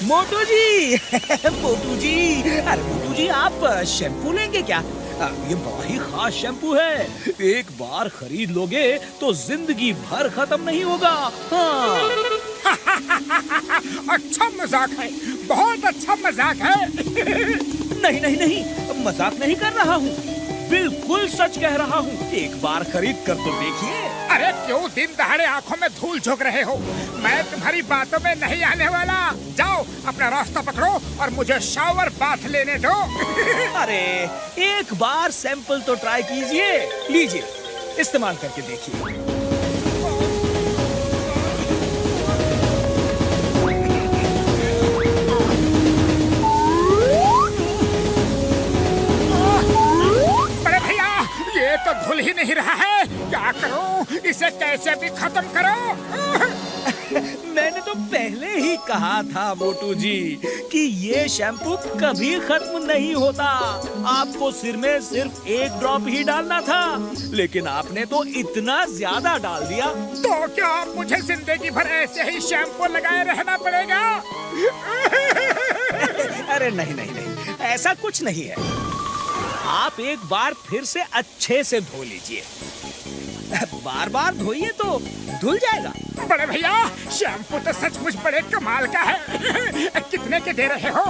मोटू जी मोटू जी, अरे मोटू जी आप शैम्पू लेंगे क्या? ये बड़ा ही खास शैम्पू है, एक बार खरीद लोगे तो जिंदगी भर खत्म नहीं होगा। हाँ। अच्छा मजाक है, बहुत अच्छा मजाक है। नहीं नहीं नहीं, मजाक नहीं कर रहा हूँ, बिल्कुल सच कह रहा हूँ। एक बार खरीद कर तो देखिए। अरे क्यों दिन दहाड़े आंखों में धूल झोंक रहे हो? मैं तुम्हारी बातों में नहीं आने वाला। जाओ अपना रास्ता पकड़ो और मुझे शावर बाथ लेने दो। अरे एक बार सैंपल तो ट्राई कीजिए, लीजिए इस्तेमाल करके देखिए। तो धुल ही नहीं रहा है, क्या करूं? इसे कैसे भी खत्म करो। मैंने तो पहले ही कहा था मोटू जी कि ये शैम्पू कभी खत्म नहीं होता। आपको सिर में सिर्फ एक ड्रॉप ही डालना था, लेकिन आपने तो इतना ज्यादा डाल दिया। तो क्या मुझे जिंदगी भर ऐसे ही शैम्पू लगाए रहना पड़ेगा? अरे नहीं नहीं नहीं, ऐसा कुछ नहीं है। आप एक बार फिर से अच्छे से धो लीजिए, बार बार धोइए तो धुल जाएगा। बड़े भैया शैम्पू तो सचमुच बड़े कमाल का है। कितने के दे रहे हो?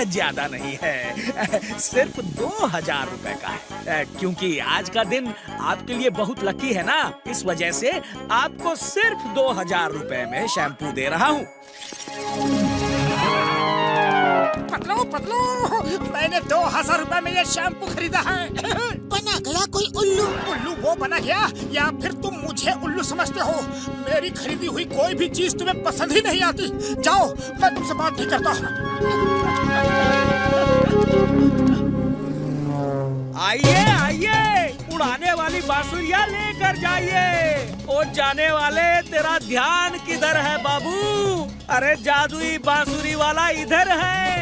ज्यादा नहीं है, सिर्फ 2000 रुपए का है। क्योंकि आज का दिन आपके लिए बहुत लकी है ना, इस वजह से आपको सिर्फ 2000 रुपए में शैम्पू दे रहा हूँ। पतलू पतलू, मैंने 2000 रुपए में ये शैम्पू खरीदा है। बना गया कोई उल्लू? उल्लू वो बना गया या फिर तुम मुझे उल्लू समझते हो? मेरी खरीदी हुई कोई भी चीज तुम्हें पसंद ही नहीं आती। जाओ, मैं तुमसे बात नहीं करता। आइए आइए, उड़ाने वाली बांसुरियां लेकर जाइए। ओ जाने वाले, तेरा ध्यान किधर है बाबू? अरे जादुई बांसुरी वाला इधर है।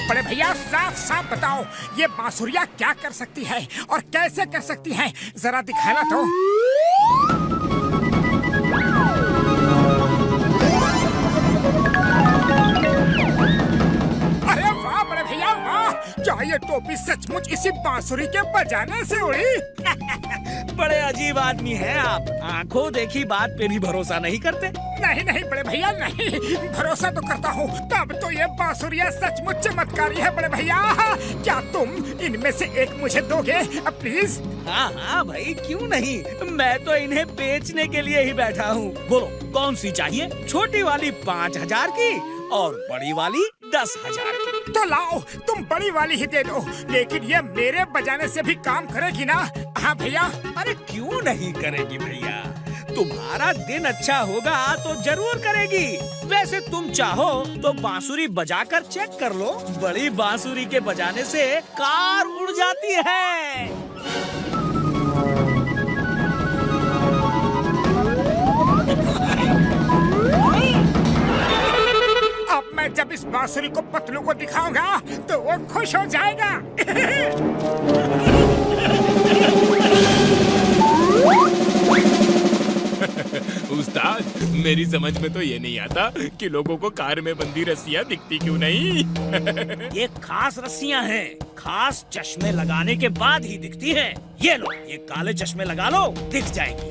बड़े भैया साफ साफ बताओ, ये बांसुरियां क्या कर सकती है और कैसे कर सकती है? जरा दिखाना तो। अरे वाह बड़े भैया वाह, क्या ये टोपी सचमुच इसी बांसुरी के बजाने से उड़ी? बड़े अजीब आदमी हैं आप, आंखों देखी बात पे भी भरोसा नहीं करते। नहीं नहीं बड़े भैया नहीं, भरोसा तो करता हूँ। तब तो ये बांसुरियां सचमुच चमत्कारी है बड़े भैया। क्या तुम इनमें से एक मुझे दोगे प्लीज? हाँ हाँ भाई, क्यों नहीं, मैं तो इन्हें बेचने के लिए ही बैठा हूँ। बोलो कौन सी चाहिए? छोटी वाली 5000 की और बड़ी वाली 10,000 की। तो लाओ, तुम बड़ी वाली ही दे दो, लेकिन ये मेरे बजाने से भी काम करेगी ना? हाँ भैया। अरे क्यों नहीं करेगी भैया, तुम्हारा दिन अच्छा होगा तो जरूर करेगी। वैसे तुम चाहो तो बांसुरी बजाकर चेक कर लो, बड़ी बांसुरी के बजाने से कार उड़ जाती है। अब मैं जब इस बांसुरी को पतलू को दिखाऊंगा तो वो खुश हो जाएगा। उस्ताद, मेरी समझ में तो ये नहीं आता कि लोगों को कार में बंधी रस्सियाँ दिखती क्यों नहीं। ये खास रस्सियाँ हैं, खास चश्मे लगाने के बाद ही दिखती हैं। ये लो, ये काले चश्मे लगा लो, दिख जाएंगी।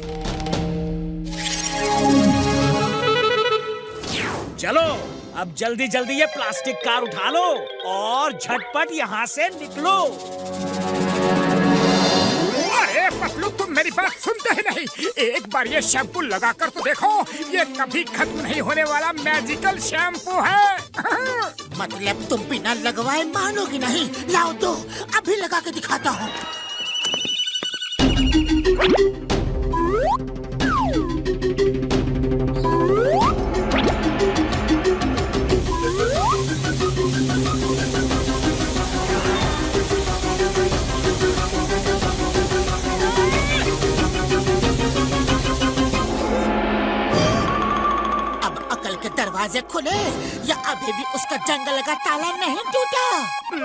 चलो अब जल्दी जल्दी ये प्लास्टिक कार उठा लो और झटपट यहाँ से निकलो। अरे पतलू, तुम मेरी बात सुनते ही नहीं। एक बार ये शैम्पू लगाकर तो देखो, ये कभी खत्म नहीं होने वाला मैजिकल शैम्पू है। मतलब तुम बिना लगवाए मानोगी नहीं? लाओ दो, अभी लगा के दिखाता हूँ। दरवाजे खुले या अभी भी उसका जंगल का ताला नहीं टूटा?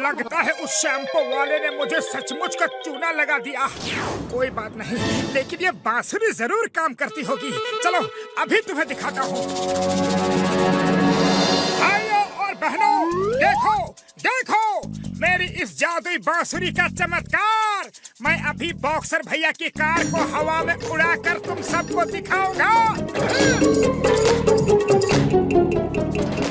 लगता है उस शैम्पू वाले ने मुझे सचमुच का चूना लगा दिया। कोई बात नहीं, लेकिन ये बांसुरी जरूर काम करती होगी। चलो अभी तुम्हें दिखाता हूँ। भाइयों और बहनों, देखो देखो मेरी इस जादुई बांसुरी का चमत्कार। मैं अभी बॉक्सर भैया की कार को हवा में उड़ाकर तुम सबको दिखाऊंगा।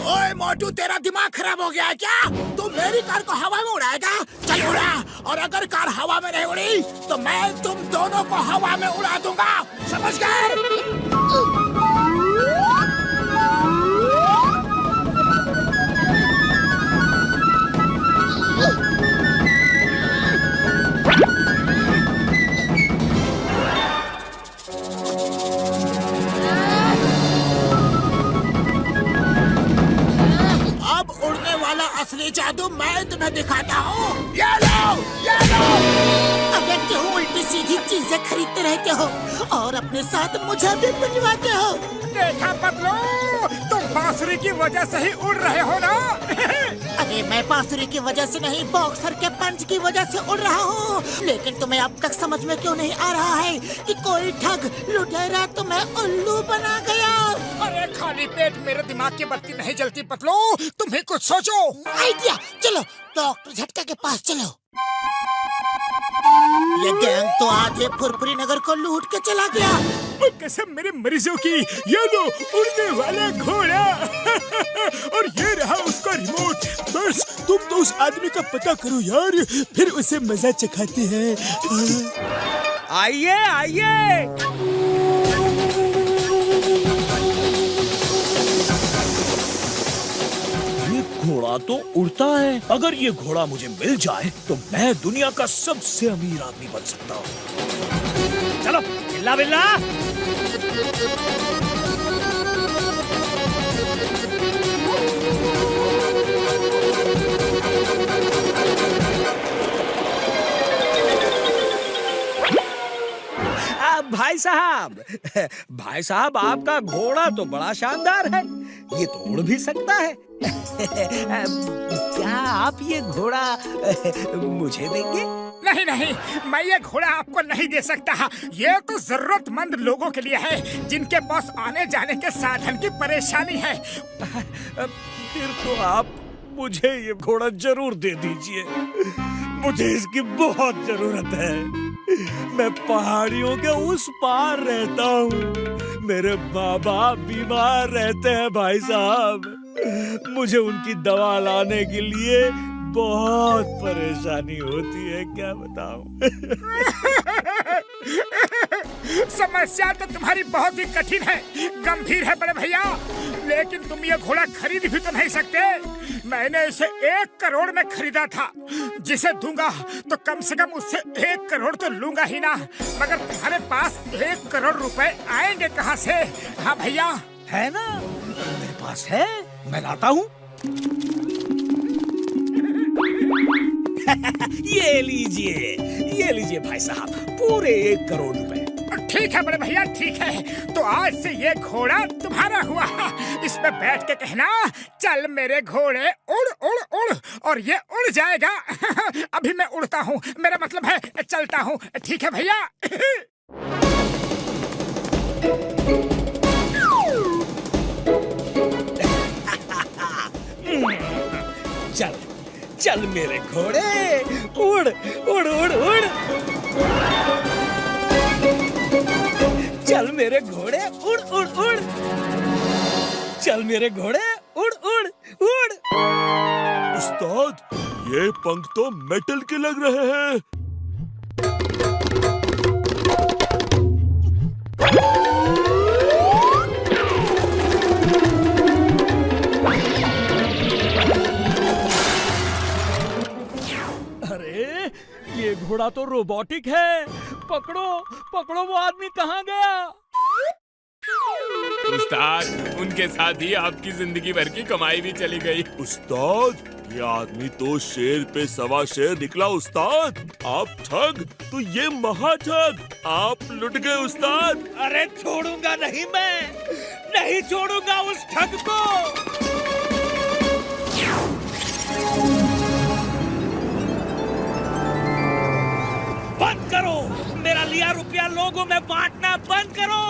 ओए मोटू, तेरा दिमाग खराब हो गया है क्या? तू मेरी कार को हवा में उड़ाएगा? चल उड़ा, और अगर कार हवा में नहीं उड़ी तो मैं तुम दोनों को हवा में उड़ा दूंगा, समझ गए? अब उड़ने वाला असली जादू मैं तुम्हें दिखाता हूँ। ये लो, ये लो। अगर क्यों उल्टी सीधी चीजें खरीदते रहते हो और अपने साथ मुझे भी मिलवाते हो? देखा पतलू, तुम बांसुरी की वजह से ही उड़ रहे हो ना? अरे मैं बांसुरी की वजह से नहीं, बॉक्सर के पंच की वजह से उड़ रहा हूँ। लेकिन तुम्हें अब तक समझ में क्यों नहीं आ रहा है कि कोई ठग लुटेरा तुम्हें उल्लू बना गया? अरे खाली पेट मेरे दिमाग की बत्ती नहीं जलती पतलू, तुम ही कुछ सोचो। आइडिया, चलो डॉक्टर झटका के पास चलो। ये गैंग तो आधे फुरफुरी नगर को लूट के चला गया। कसम मेरे मरीजों की, ये लो उड़ने वाला घोड़ा। और ये रहा उसका रिमोट। बस तुम तो उस आदमी का पता करो यार, फिर उसे मजा चखाते हैं। आइए आइए। ये घोड़ा तो उड़ता है। अगर ये घोड़ा मुझे मिल जाए तो मैं दुनिया का सबसे अमीर आदमी बन सकता हूँ। चलो बिल्ला बिल्ला। भाई साहब आपका घोड़ा तो बड़ा शानदार है, ये तो उड़ भी सकता है। क्या आप ये घोड़ा मुझे देंगे? नहीं नहीं, मैं ये घोड़ा आपको नहीं दे सकता। ये तो जरूरतमंद लोगों के लिए है जिनके पास आने जाने के साधन की परेशानी है। फिर तो आप मुझे ये घोड़ा जरूर दे दीजिए, मुझे इसकी बहुत जरूरत है। मैं पहाड़ियों के उस पार रहता हूँ, मेरे माँ बाप बीमार रहते हैं भाई साहब, मुझे उनकी दवा लाने के लिए बहुत परेशानी होती है, क्या बताऊं। समस्या तो तुम्हारी बहुत ही कठिन है, गंभीर है बड़े भैया, लेकिन तुम ये घोड़ा खरीद भी तो नहीं सकते। मैंने इसे 1 करोड़ में खरीदा था, जिसे दूंगा तो कम से कम उससे 1 करोड़ तो लूंगा ही ना। मगर तुम्हारे पास 1 करोड़ रुपए आएंगे कहाँ से? हाँ भैया है ना, मेरे पास है, मैं लाता हूँ। ये लीजिए भाई साहब, पूरे 1 करोड़ रुपए। ठीक है बड़े भैया, ठीक है। तो आज से ये घोड़ा तुम्हारा हुआ। इसमें बैठ के कहना, चल मेरे घोड़े उड़ उड़ उड़, और ये उड़ जाएगा। अभी मैं उड़ता हूँ, मेरा मतलब है चलता हूँ। ठीक है भैया। चल चल मेरे घोड़े, उड़ उड़ उड़ उड़। चल मेरे घोड़े उड़ उड़ उड़। चल मेरे घोड़े उड़ उड़ उड़। उस्ताद, ये पंख तो मेटल के लग रहे हैं। अरे ये घोड़ा तो रोबोटिक है। पकड़ो पकड़ो, वो आदमी कहाँ गया? उस्ताद, उनके साथ ही आपकी जिंदगी भर की कमाई भी चली गई। उस्ताद, ये आदमी तो शेर पे सवा शेर निकला। उस्ताद, आप ठग तो ये महा ठग, आप लुट गए उस्ताद। अरे छोड़ूंगा नहीं मैं, नहीं छोड़ूंगा उस ठग को। बंद करो, मेरा लिया रुपया लोगों में बांटना बंद करो।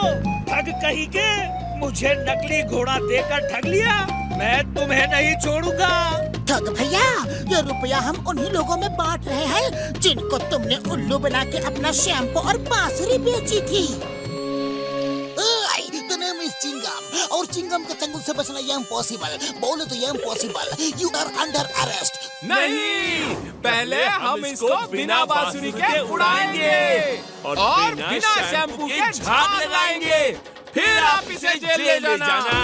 ठग कहीं के, मुझे नकली घोड़ा देकर ठग लिया, मैं तुम्हें नहीं छोड़ूंगा। ठग भैया, ये रुपया हम उन्हीं लोगों में बांट रहे हैं जिनको तुमने उल्लू बना के अपना शैम्पू और बांसुरी बेची थी। The name is चिंगम, और चिंगम के चंगुल से बचना ये इम्पॉसिबल। बोलो तो ये impossible. You are under arrest। नहीं, पहले हम इसको बिना बांसुरी के उड़ाएंगे और बिना शैम्पू के झाग लगाएंगे, फिर आप इसे जेल ले जाना।